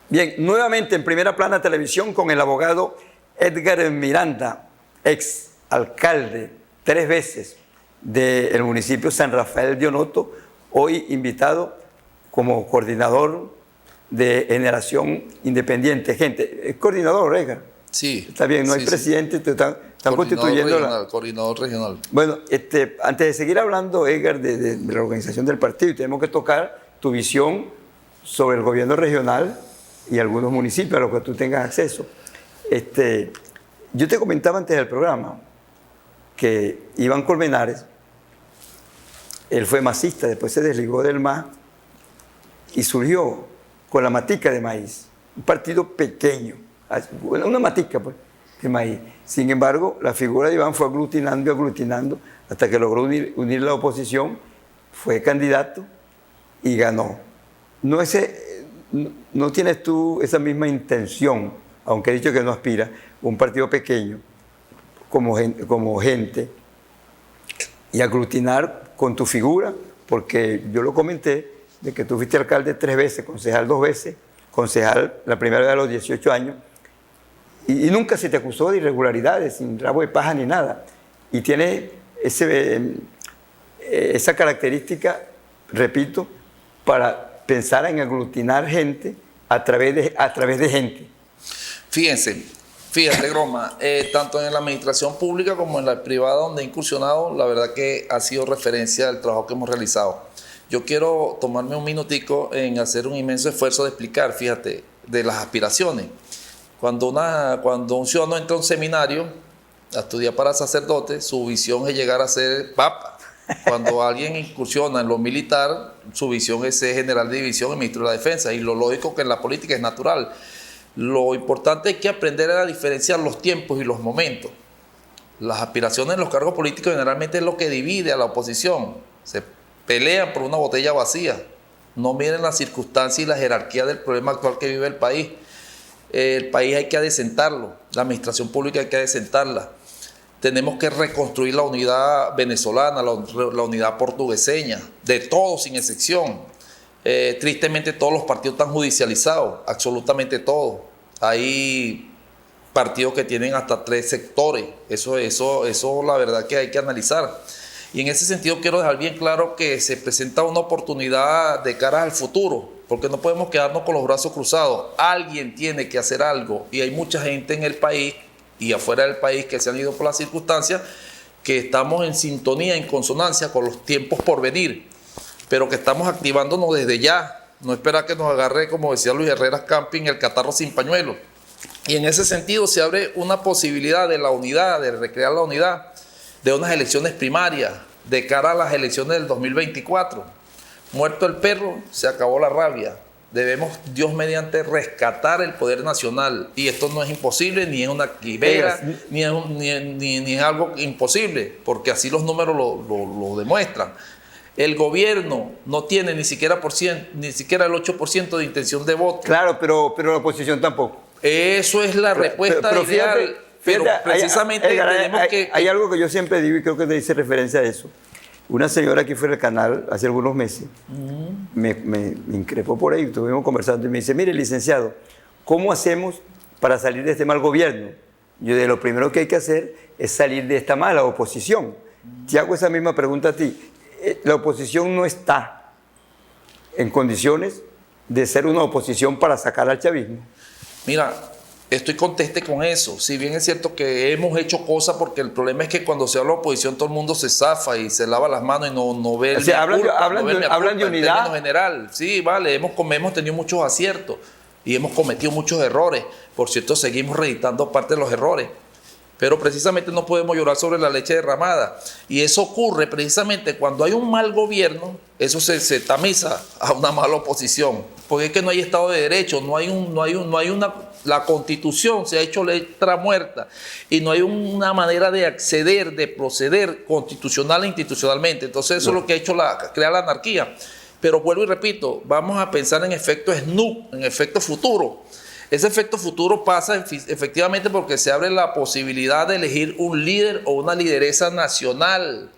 Bien, nuevamente en Primera Plana Televisión con el abogado Edgar Miranda, ex alcalde 3 veces del municipio San Rafael de Onoto, hoy invitado como coordinador de Generación Independiente. Gente, es coordinador, Edgar. Sí. Está bien, no sí, hay presidente, están constituyendo regional, coordinador regional. Bueno, antes de seguir hablando, Edgar, de la organización del partido, tenemos que tocar tu visión sobre el gobierno regional y algunos municipios a los que tú tengas acceso. Yo te comentaba antes del programa que Iván Colmenares, él fue masista, después se desligó del MAS y surgió con la matica de maíz, un partido pequeño, una matica pues, de maíz. Sin embargo, la figura de Iván fue aglutinando y aglutinando hasta que logró unir la oposición, fue candidato y ganó. No tienes tú esa misma intención, aunque he dicho que no aspira, un partido pequeño como gente y aglutinar con tu figura, porque yo lo comenté, de que tú fuiste alcalde 3 veces, concejal 2 veces, concejal la primera vez a los 18 años, y nunca se te acusó de irregularidades, sin rabo de paja ni nada. Y tiene esa característica, repito, para pensar en aglutinar gente a través de gente. Fíjate, Groma, tanto en la administración pública como en la privada donde he incursionado, la verdad que ha sido referencia del trabajo que hemos realizado. Yo quiero tomarme un minutico en hacer un inmenso esfuerzo de explicar, fíjate, de las aspiraciones. Cuando un ciudadano entra a un seminario a estudiar para sacerdote, su visión es llegar a ser papa. Cuando alguien incursiona en lo militar, su visión es ser general de división y ministro de la defensa. Y lo lógico que en la política es natural. Lo importante es que aprender a diferenciar los tiempos y los momentos. Las aspiraciones en los cargos políticos generalmente es lo que divide a la oposición. Se pelean por una botella vacía. No miren las circunstancias y la jerarquía del problema actual que vive el país. El país hay que adecentarlo, la administración pública hay que adecentarla. Tenemos que reconstruir la unidad venezolana, la unidad portugueseña, de todos sin excepción. Tristemente todos los partidos están judicializados, absolutamente todos. Hay partidos que tienen hasta 3 sectores, eso la verdad que hay que analizar. Y en ese sentido quiero dejar bien claro que se presenta una oportunidad de cara al futuro, porque no podemos quedarnos con los brazos cruzados. Alguien tiene que hacer algo y hay mucha gente en el país y afuera del país que se han ido por las circunstancias, que estamos en sintonía, en consonancia con los tiempos por venir, pero que estamos activándonos desde ya, no esperar que nos agarre, como decía Luis Herrera Camping, el catarro sin pañuelo. Y en ese sentido se abre una posibilidad de la unidad, de recrear la unidad, de unas elecciones primarias, de cara a las elecciones del 2024. Muerto el perro, se acabó la rabia. Debemos, Dios mediante, rescatar el poder nacional. Y esto no es imposible, ni es una quimera, ni es algo imposible, porque así los números lo demuestran. El gobierno no tiene ni siquiera el 8% de intención de voto. Claro, pero la oposición tampoco. Eso es la respuesta ideal. Pero precisamente hay algo que yo siempre digo y creo que te hice referencia a eso. Una señora aquí fue al canal hace algunos meses, me increpó por ahí, estuvimos conversando y me dice, mire, licenciado, ¿cómo hacemos para salir de este mal gobierno? Yo de lo primero que hay que hacer es salir de esta mala oposición. Te hago esa misma pregunta a ti. La oposición no está en condiciones de ser una oposición para sacar al chavismo. Mira, estoy conteste con eso. Si bien es cierto que hemos hecho cosas, porque el problema es que cuando se habla de oposición todo el mundo se zafa y se lava las manos y no ve el... O sea, hablan de unidad. En general, sí, vale, hemos tenido muchos aciertos y hemos cometido muchos errores. Por cierto, seguimos reeditando parte de los errores. Pero precisamente no podemos llorar sobre la leche derramada. Y eso ocurre precisamente cuando hay un mal gobierno, eso se tamiza a una mala oposición. Porque es que no hay Estado de Derecho, la Constitución se ha hecho letra muerta y no hay una manera de acceder, de proceder constitucional e institucionalmente. Entonces eso es lo que ha hecho crear la anarquía. Pero vuelvo y repito, vamos a pensar en efecto SNUP, en efecto futuro. Ese efecto futuro pasa efectivamente porque se abre la posibilidad de elegir un líder o una lideresa nacional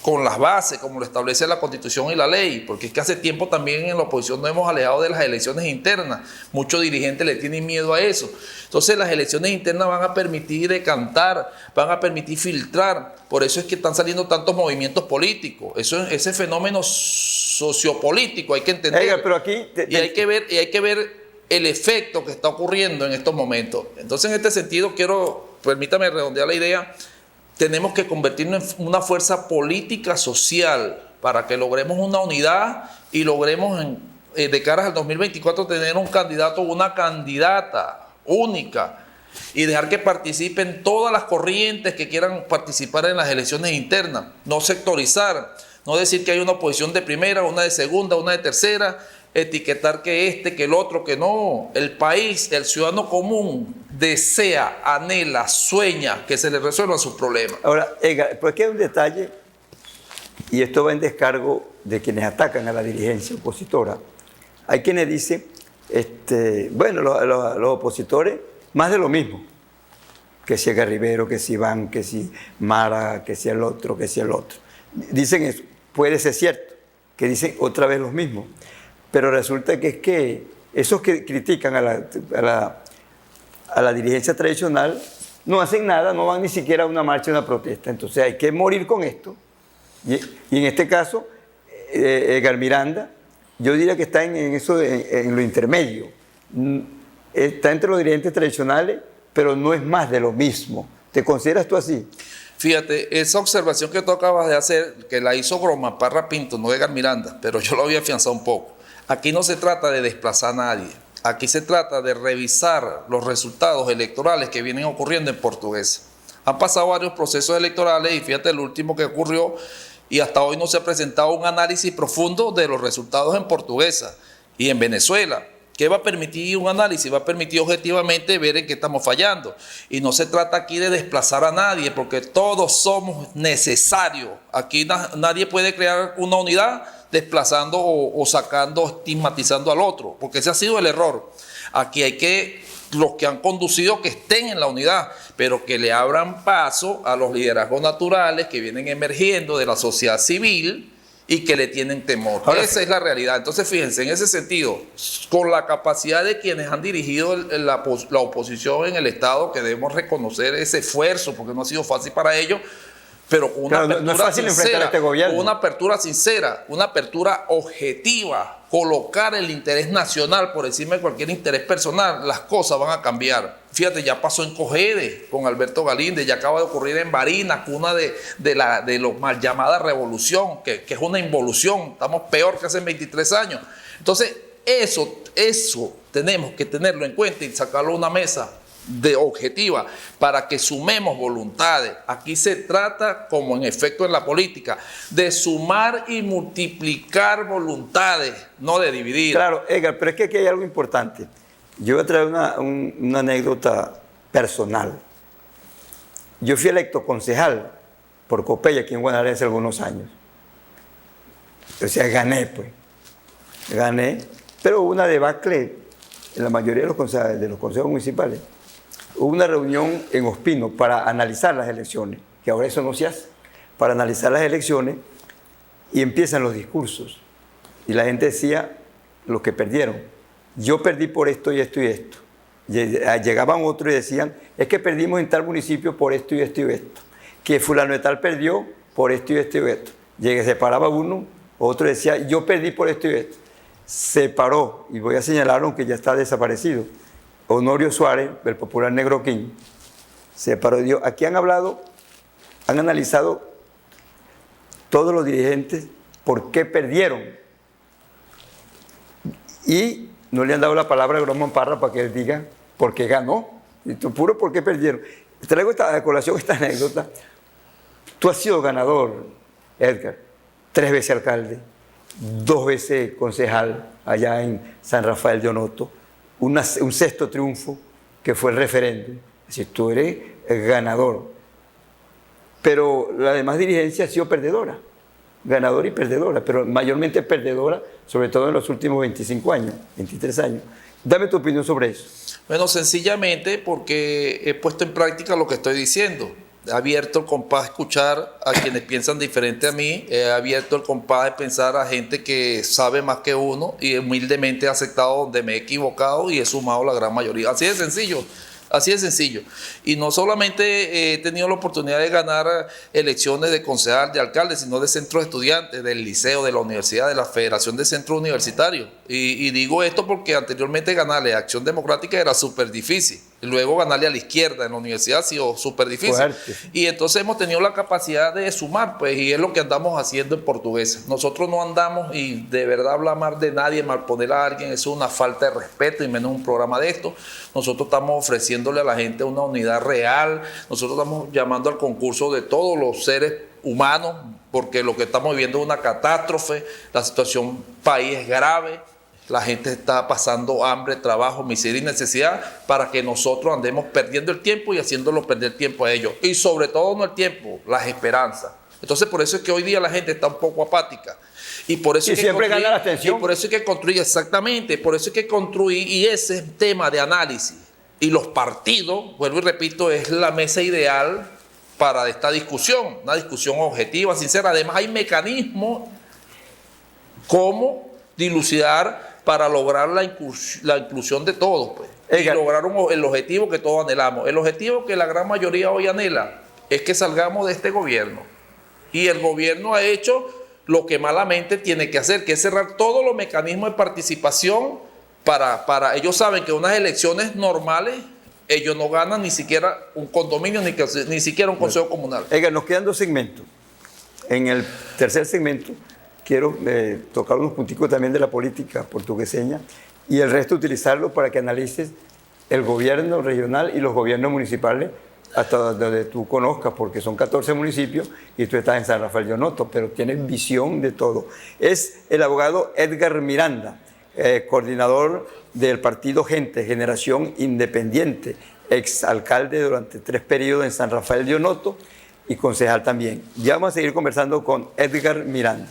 con las bases, como lo establece la Constitución y la ley, porque es que hace tiempo también en la oposición nos hemos alejado de las elecciones internas. Muchos dirigentes le tienen miedo a eso. Entonces las elecciones internas van a permitir decantar, van a permitir filtrar. Por eso es que están saliendo tantos movimientos políticos. Ese fenómeno sociopolítico hay que entender. Oiga, pero aquí y hay que ver el efecto que está ocurriendo en estos momentos. Entonces, en este sentido, permítame redondear la idea, tenemos que convertirnos en una fuerza política social para que logremos una unidad y logremos de cara al 2024 tener un candidato o una candidata única y dejar que participen todas las corrientes que quieran participar en las elecciones internas, no sectorizar, no decir que hay una oposición de primera, una de segunda, una de tercera, etiquetar que que el otro, que no. El país, el ciudadano común desea, anhela, sueña que se le resuelvan sus problemas. Ahora, pues aquí hay un detalle, y esto va en descargo de quienes atacan a la dirigencia opositora. Hay quienes dicen, bueno, los opositores, más de lo mismo, que si Garribero, que si Iván, que si Mara, que si el otro, que si el otro. Dicen eso, puede ser cierto, que dicen otra vez los mismos. Pero resulta que es que esos que critican a la dirigencia tradicional no hacen nada, no van ni siquiera a una marcha, a una protesta. Entonces hay que morir con esto. Y en este caso, Edgar Miranda, yo diría que está en lo intermedio. Está entre los dirigentes tradicionales, pero no es más de lo mismo. ¿Te consideras tú así? Fíjate, esa observación que tú acabas de hacer, que la hizo Groma Parra Pinto, no Edgar Miranda, pero yo lo había afianzado un poco. Aquí no se trata de desplazar a nadie. Aquí se trata de revisar los resultados electorales que vienen ocurriendo en Portuguesa. Han pasado varios procesos electorales y fíjate el último que ocurrió y hasta hoy no se ha presentado un análisis profundo de los resultados en Portuguesa y en Venezuela. ¿Qué va a permitir un análisis? Va a permitir objetivamente ver en qué estamos fallando. Y no se trata aquí de desplazar a nadie, porque todos somos necesarios. Aquí nadie puede crear una unidad desplazando o sacando, estigmatizando al otro, porque ese ha sido el error. Aquí hay que, los que han conducido, que estén en la unidad, pero que le abran paso a los liderazgos naturales que vienen emergiendo de la sociedad civil y que le tienen temor. Ahora, esa es la realidad. Entonces, fíjense, en ese sentido, con la capacidad de quienes han dirigido la oposición en el Estado, que debemos reconocer ese esfuerzo, porque no ha sido fácil para ellos, pero con una apertura no es fácil enfrentar a este gobierno. Con una apertura sincera, una apertura objetiva, colocar el interés nacional por encima de cualquier interés personal, las cosas van a cambiar. Fíjate, ya pasó en Cogede con Alberto Galíndez, ya acaba de ocurrir en Barinas, cuna de la mal llamada revolución, que es una involución, estamos peor que hace 23 años. Entonces, eso tenemos que tenerlo en cuenta y sacarlo a una mesa de objetiva para que sumemos voluntades. Aquí se trata, como en efecto en la política, de sumar y multiplicar voluntades, no de dividir. Claro, Edgar, pero es que aquí hay algo importante. Yo voy a traer una anécdota personal. Yo fui electo concejal por Copey aquí en Guanare hace algunos años. O sea, gané, pero hubo una debacle en la mayoría de los consejos municipales. Hubo una reunión en Ospino para analizar las elecciones, que ahora eso no se hace, para analizar las elecciones, y empiezan los discursos. Y la gente decía, los que perdieron, yo perdí por esto y esto y esto. Llegaban otros y decían, es que perdimos en tal municipio por esto y esto y esto. Que fulano de tal perdió por esto y esto y esto. Se paraba uno, otro decía, yo perdí por esto y esto. Se paró, y voy a señalar, aunque ya está desaparecido, Honorio Suárez, del popular Negroquín, se paró y dijo, aquí han analizado todos los dirigentes por qué perdieron. Y no le han dado la palabra a Groma Parra para que él diga por qué ganó. Y tú, puro por qué perdieron. Traigo a colación esta anécdota. Tú has sido ganador, Edgar, 3 veces alcalde, 2 veces concejal allá en San Rafael de Onoto, un 6º triunfo que fue el referéndum. Es decir, tú eres ganador. Pero la demás dirigencia ha sido perdedora. Ganadora y perdedora, pero mayormente perdedora, sobre todo en los últimos 25 años, 23 años. Dame tu opinión sobre eso. Bueno, sencillamente porque he puesto en práctica lo que estoy diciendo. He abierto el compás de escuchar a quienes piensan diferente a mí. He abierto el compás de pensar a gente que sabe más que uno y humildemente he aceptado donde me he equivocado y he sumado la gran mayoría. Así de sencillo. Así de sencillo. Y no solamente he tenido la oportunidad de ganar elecciones de concejal, de alcalde, sino de centros de estudiantes, del liceo, de la universidad, de la Federación de Centros Universitarios. Y digo esto porque anteriormente ganarle a Acción Democrática era súper difícil. Y luego ganarle a la izquierda en la universidad ha sido súper difícil. Fuerte. Y entonces hemos tenido la capacidad de sumar, pues, y es lo que andamos haciendo en Portuguesa. Nosotros no andamos, y de verdad hablar mal de nadie, mal poner a alguien, eso es una falta de respeto, y menos un programa de esto. Nosotros estamos ofreciéndole a la gente una unidad real, nosotros estamos llamando al concurso de todos los seres humanos, porque lo que estamos viviendo es una catástrofe, la situación país es grave. La gente está pasando hambre, trabajo, miseria y necesidad para que nosotros andemos perdiendo el tiempo y haciéndolo perder tiempo a ellos. Y sobre todo no el tiempo, las esperanzas. Entonces por eso es que hoy día la gente está un poco apática. Y por eso y siempre gana la atención. Y por eso hay que construir, exactamente, por eso hay que construir, y ese es tema de análisis. Y los partidos, vuelvo y repito, es la mesa ideal para esta discusión, una discusión objetiva, sincera. Además hay mecanismos como dilucidar para lograr la inclusión de todos, pues, y lograr el objetivo que todos anhelamos. El objetivo que la gran mayoría hoy anhela es que salgamos de este gobierno. Y el gobierno ha hecho lo que malamente tiene que hacer, que es cerrar todos los mecanismos de participación para ellos saben que unas elecciones normales ellos no ganan ni siquiera un condominio, ni siquiera un consejo comunal. Edgar, nos quedan 2 segmentos. En el tercer segmento quiero tocar unos punticos también de la política portugueseña y el resto utilizarlo para que analices el gobierno regional y los gobiernos municipales hasta donde tú conozcas, porque son 14 municipios y tú estás en San Rafael de Onoto, pero tienes visión de todo. Es el abogado Edgar Miranda, coordinador del partido Gente, Generación Independiente, exalcalde durante 3 periodos en San Rafael de Onoto y concejal también. Ya vamos a seguir conversando con Edgar Miranda.